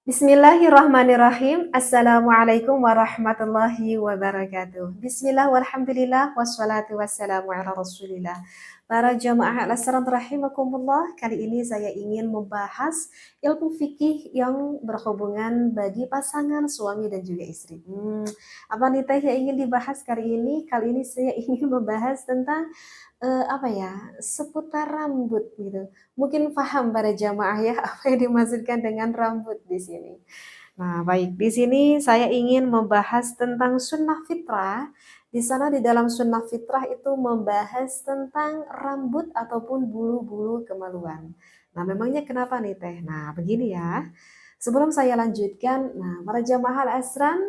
Bismillahirrahmanirrahim. Assalamualaikum warahmatullahi wabarakatuh. Bismillah walhamdulillah wassalatu wassalamu ala rasulillah. Para jamaah al-asran rahimakumullah, kali ini saya ingin membahas ilmu fikih yang berhubungan bagi pasangan suami dan juga istri. Apa nih teh yang ingin dibahas kali ini? Kali ini saya ingin membahas tentang apa ya, seputar rambut gitu. Mungkin paham para jamaah ya apa yang dimaksudkan dengan rambut di sini. Nah, baik, di sini saya ingin membahas tentang sunnah fitrah. Di sana di dalam sunnah fitrah itu membahas tentang rambut ataupun bulu-bulu kemaluan. Nah, memangnya kenapa nih Teh? Nah, begini ya. Sebelum saya lanjutkan, nah para jamaah al-asran,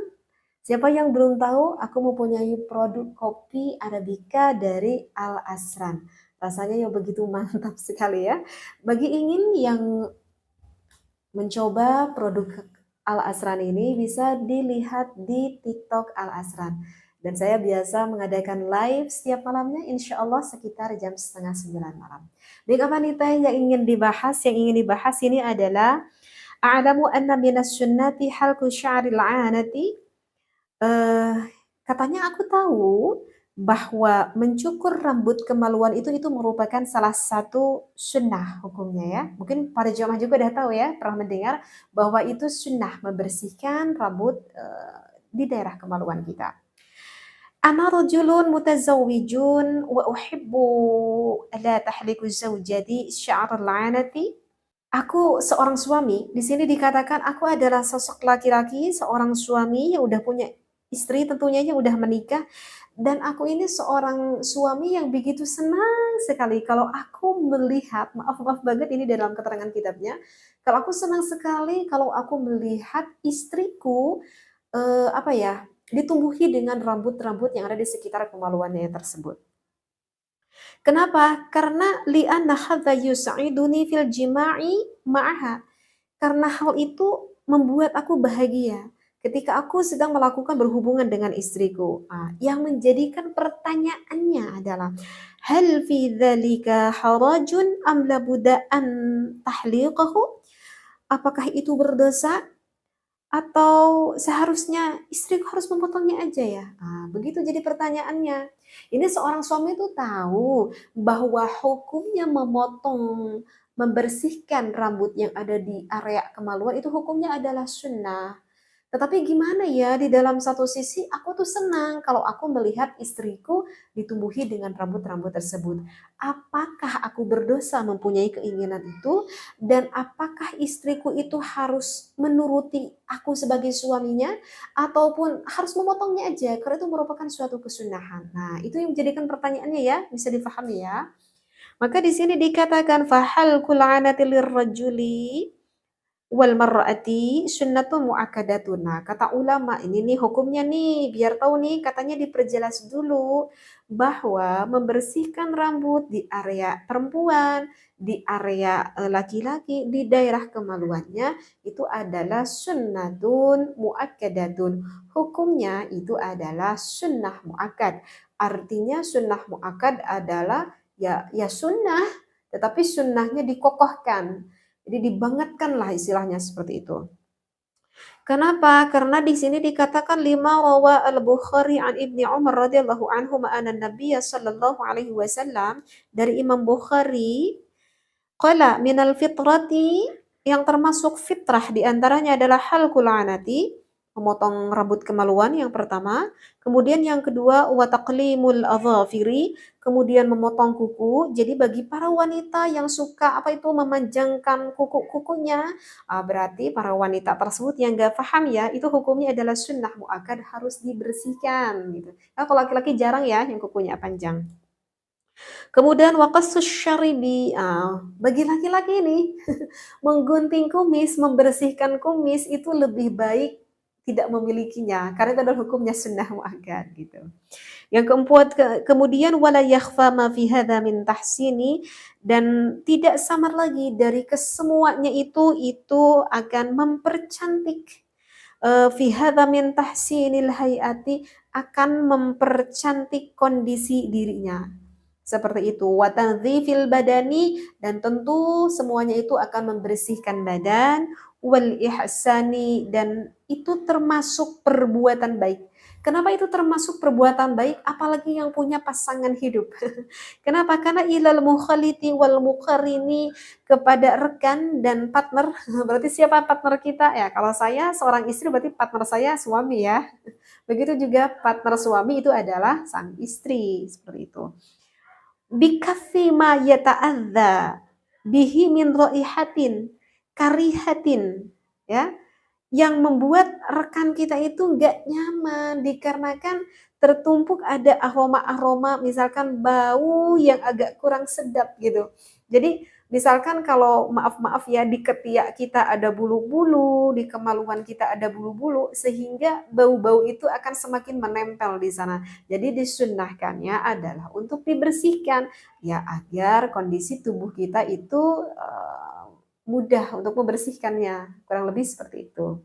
siapa yang belum tahu, aku mempunyai produk kopi Arabica dari Al Asran. Rasanya yang begitu mantap sekali ya. Bagi ingin yang mencoba produk Al Asran ini bisa dilihat di TikTok Al Asran. Dan saya biasa mengadakan live setiap malamnya, insya Allah sekitar jam setengah 9 malam. Baik apa nih teh yang ingin dibahas? Yang ingin dibahas ini adalah A'lamu anna minas sunnati halku sya'ril 'anati. Eh, Katanya aku tahu bahwa mencukur rambut kemaluan itu merupakan salah satu sunnah hukumnya ya. Mungkin para jamaah juga udah tahu ya, pernah mendengar bahwa itu sunnah membersihkan rambut di daerah kemaluan kita. Ana rajulun mutazawwijun wa uhibbu la tahliku zawjati sya'ral 'anati. Aku seorang suami, di sini dikatakan aku adalah sosok laki-laki, seorang suami yang udah punya istri tentunya yang udah menikah, dan aku ini seorang suami yang begitu senang sekali kalau aku melihat, maaf banget ini dalam keterangan kitabnya, kalau aku senang sekali kalau aku melihat istriku, apa ya, ditumbuhi dengan rambut-rambut yang ada di sekitar kemaluannya tersebut. Kenapa? Karena li'anna hadza yus'iduni fil jima'i ma'aha. Karena hal itu membuat aku bahagia ketika aku sedang melakukan berhubungan dengan istriku. Yang menjadikan pertanyaannya adalah hal fi dzalika harajun am labudda an tahliqahu? Apakah itu berdosa atau seharusnya istriku harus memotongnya aja ya? Begitu jadi pertanyaannya. Ini seorang suami itu tahu bahwa hukumnya memotong, membersihkan rambut yang ada di area kemaluan itu hukumnya adalah sunnah. Tetapi gimana ya, di dalam satu sisi aku tuh senang kalau aku melihat istriku ditumbuhi dengan rambut-rambut tersebut. Apakah aku berdosa mempunyai keinginan itu? Dan apakah istriku itu harus menuruti aku sebagai suaminya? Ataupun harus memotongnya aja? Karena itu merupakan suatu kesunahan. Nah, itu yang menjadikan pertanyaannya ya, bisa difahami ya. Maka di sini dikatakan fahal kul'anati lirrajuli wal mar'ati sunnatun muakkadatun. Nah, kata ulama ini nih hukumnya nih, biar tahu nih katanya diperjelas dulu bahwa membersihkan rambut di area perempuan, di area laki-laki, di daerah kemaluannya itu adalah sunnatun muakkadatun. Hukumnya itu adalah sunnah muakkad. Artinya sunnah muakkad adalah ya sunnah, tetapi sunnahnya dikokohkan. Jadi dibangetkan lah istilahnya seperti itu. Kenapa? Karena di sini dikatakan lima rawa al-Bukhari an Ibni Umar radhiyallahu anhu ma'ana Nabiya sallallahu alaihi wasallam, dari Imam Bukhari qala minal fitrati, yang termasuk fitrah di antaranya adalah halqul anati, memotong rambut kemaluan yang pertama, kemudian yang kedua wa taqlimul adhafiri, kemudian memotong kuku. Jadi bagi para wanita yang suka apa itu memanjangkan kuku-kukunya, berarti para wanita tersebut yang enggak paham ya, itu hukumnya adalah sunnah muakkad harus dibersihkan gitu. Nah, kalau laki-laki jarang ya yang kukunya panjang. Kemudian waqassus syaribi, bagi laki-laki nih menggunting kumis, membersihkan kumis itu lebih baik tidak memilikinya karena itu adalah hukumnya sunnah muakkad gitu. Yang keempat kemudian wala yakhfa ma fi hadza min tahsini, dan tidak samar lagi dari kesemuanya itu akan mempercantik, fi hadza min tahsinil hayati, akan mempercantik kondisi dirinya. Seperti itu, wa tandzifil badani, dan tentu semuanya itu akan membersihkan badan, wal ihsani, dan itu termasuk perbuatan baik. Kenapa itu termasuk perbuatan baik? Apalagi yang punya pasangan hidup. Kenapa? Karena ilal mukhaliti wal muqarini, kepada rekan dan partner. Berarti siapa partner kita? Ya, kalau saya seorang istri berarti partner saya suami ya. Begitu juga partner suami itu adalah sang istri, seperti itu. Bikaffi ma yata'adza bihi min raihatin karihatin, ya, yang membuat rekan kita itu nggak nyaman dikarenakan tertumpuk ada aroma-aroma, misalkan bau yang agak kurang sedap gitu. Jadi misalkan kalau maaf-maaf ya di ketiak kita ada bulu-bulu, di kemaluan kita ada bulu-bulu, sehingga bau-bau itu akan semakin menempel di sana. Jadi disunnahkannya adalah untuk dibersihkan ya, agar kondisi tubuh kita itu mudah untuk membersihkannya, kurang lebih seperti itu.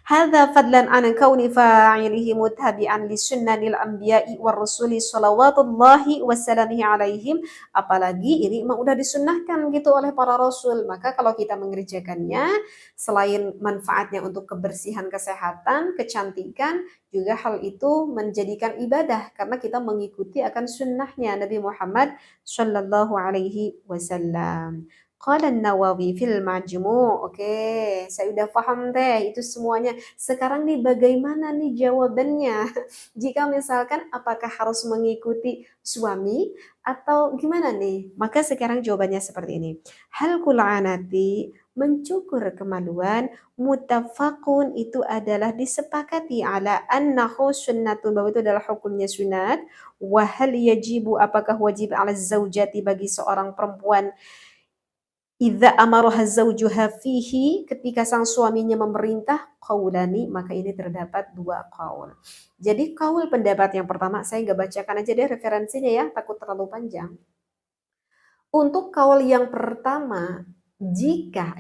Hadza fadlan an kauni fa'ilihi muttabi'an li sunnanil anbiya'i war rusuli shalawatullahi wassalamuhu alaihim. Apalagi ini memang udah disunnahkan gitu oleh para rasul, maka kalau kita mengerjakannya, selain manfaatnya untuk kebersihan, kesehatan, kecantikan, juga hal itu menjadikan ibadah karena kita mengikuti akan sunnahnya Nabi Muhammad sallallahu alaihi wasallam. Qala Nawawi fil Majmu'. Oke, saya udah paham deh itu semuanya. Sekarang nih bagaimana nih jawabannya? Jika misalkan apakah harus mengikuti suami atau gimana nih? Maka sekarang jawabannya seperti ini. Hal kul'anati, mencukur kemaluan, mutafakun, itu adalah disepakati ala annahu sunnatun, bahwa itu adalah hukumnya sunat. Wahal yajibu, apakah wajib ala zaujati, bagi seorang perempuan, idza amaraha zaujuha fihi, ketika sang suaminya memerintah, qaulani, maka ini terdapat dua qaul. Jadi qaul pendapat yang pertama, saya nggak bacakan aja deh referensinya ya, takut terlalu panjang. Untuk qaul yang pertama, jika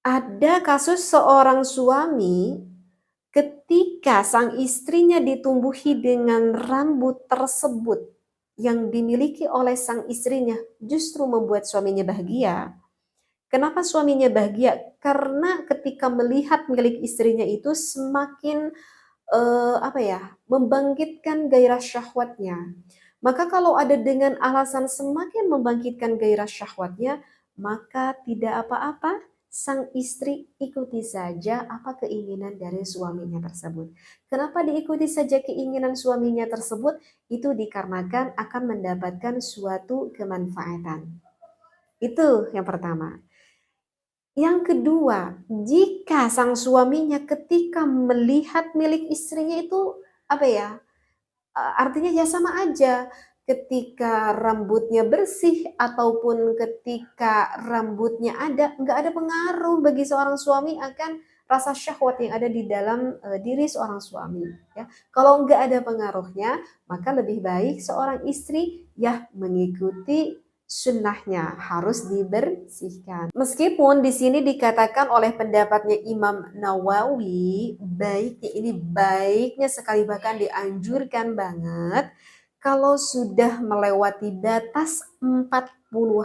ada kasus seorang suami ketika sang istrinya ditumbuhi dengan rambut tersebut yang dimiliki oleh sang istrinya justru membuat suaminya bahagia. Kenapa suaminya bahagia? Karena ketika melihat milik istrinya itu semakin membangkitkan gairah syahwatnya. Maka kalau ada dengan alasan semakin membangkitkan gairah syahwatnya, maka tidak apa-apa, sang istri ikuti saja apa keinginan dari suaminya tersebut. Kenapa diikuti saja keinginan suaminya tersebut? Itu dikarenakan akan mendapatkan suatu kemanfaatan. Itu yang pertama. Yang kedua, jika sang suaminya ketika melihat milik istrinya itu artinya ya sama aja, ketika rambutnya bersih ataupun ketika rambutnya ada, nggak ada pengaruh bagi seorang suami akan rasa syahwat yang ada di dalam diri seorang suami. Ya, kalau nggak ada pengaruhnya, maka lebih baik seorang istri ya mengikuti sunnahnya, harus dibersihkan. Meskipun di sini dikatakan oleh pendapatnya Imam Nawawi, baiknya ini baiknya sekali, bahkan dianjurkan banget kalau sudah melewati batas 40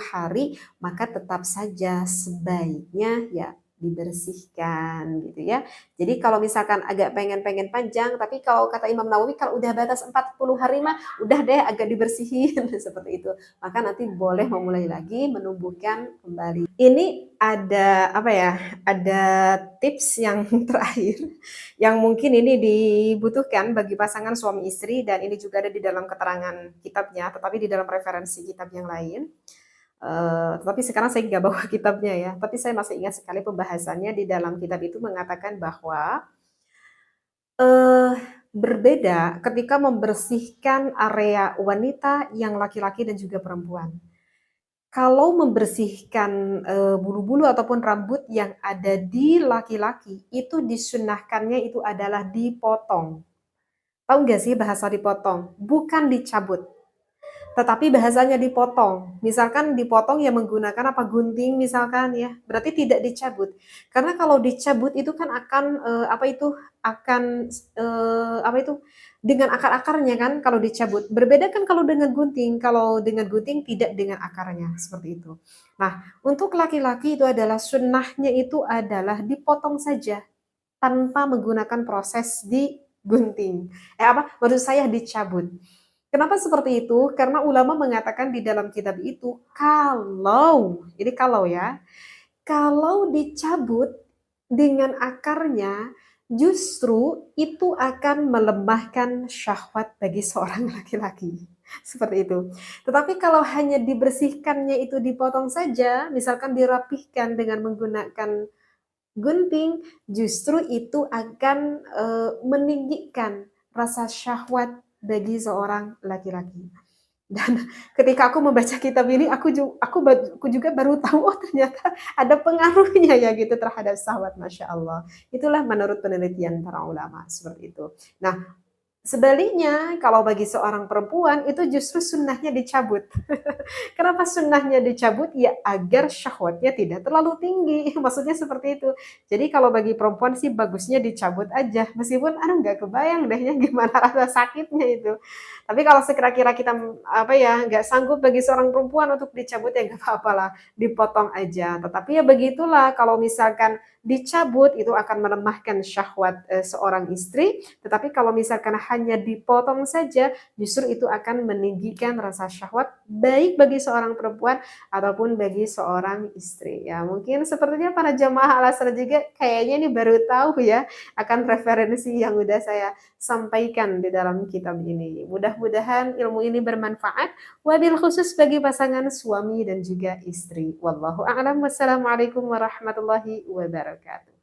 hari, maka tetap saja sebaiknya ya dibersihkan gitu ya. Jadi kalau misalkan agak pengen panjang, tapi kalau kata Imam Nawawi kalau udah batas 40 hari mah udah deh agak dibersihin seperti itu. Maka nanti boleh memulai lagi menumbuhkan kembali. Ini ada ada tips yang terakhir yang mungkin ini dibutuhkan bagi pasangan suami istri, dan ini juga ada di dalam keterangan kitabnya, tetapi di dalam referensi kitab yang lain. Tetapi sekarang saya nggak bawa kitabnya ya, tapi saya masih ingat sekali pembahasannya di dalam kitab itu mengatakan bahwa uh, berbeda ketika membersihkan area wanita yang laki-laki dan juga perempuan. Kalau membersihkan bulu-bulu ataupun rambut yang ada di laki-laki, itu disunahkannya itu adalah dipotong. Tahu nggak sih bahasa dipotong? Bukan dicabut, tetapi bahasanya dipotong. Misalkan dipotong ya menggunakan gunting misalkan ya, berarti tidak dicabut. Karena kalau dicabut itu kan akan akan dengan akar-akarnya kan kalau dicabut. Berbeda kan kalau dengan gunting tidak dengan akarnya, seperti itu. Nah, untuk laki-laki itu adalah sunnahnya itu adalah dipotong saja tanpa menggunakan proses digunting. Maksud saya dicabut. Kenapa seperti itu? Karena ulama mengatakan di dalam kitab itu kalau ya, kalau dicabut dengan akarnya, justru itu akan melemahkan syahwat bagi seorang laki-laki. Seperti itu. Tetapi kalau hanya dibersihkannya itu dipotong saja, misalkan dirapihkan dengan menggunakan gunting, justru itu akan meninggikan rasa syahwat bagi seorang laki-laki. Dan ketika aku membaca kitab ini, aku juga baru tahu, oh ternyata ada pengaruhnya ya gitu terhadap syahwat, Masya Allah. Itulah menurut penelitian para ulama, seperti itu. Nah, sebaliknya, kalau bagi seorang perempuan itu justru sunnahnya dicabut. Kenapa sunnahnya dicabut? Ya agar syahwatnya tidak terlalu tinggi. Maksudnya seperti itu. Jadi kalau bagi perempuan sih bagusnya dicabut aja. Meskipun nggak kebayang dehnya gimana rasa sakitnya itu. Tapi kalau sekira-kira kita nggak sanggup bagi seorang perempuan untuk dicabut ya nggak apa-apa lah, dipotong aja. Tetapi ya begitulah kalau misalkan dicabut itu akan melemahkan syahwat seorang istri. Tetapi kalau misalkan hanya dipotong saja, justru itu akan meninggikan rasa syahwat baik bagi seorang perempuan ataupun bagi seorang istri. Ya, mungkin sepertinya para jamaah Al-Azhar juga kayaknya ini baru tahu ya akan referensi yang udah saya sampaikan di dalam kitab ini. Mudah-mudahan ilmu ini bermanfaat, wabil khusus bagi pasangan suami dan juga istri. Wallahu a'lam. Wassalamualaikum warahmatullahi wabarakatuh.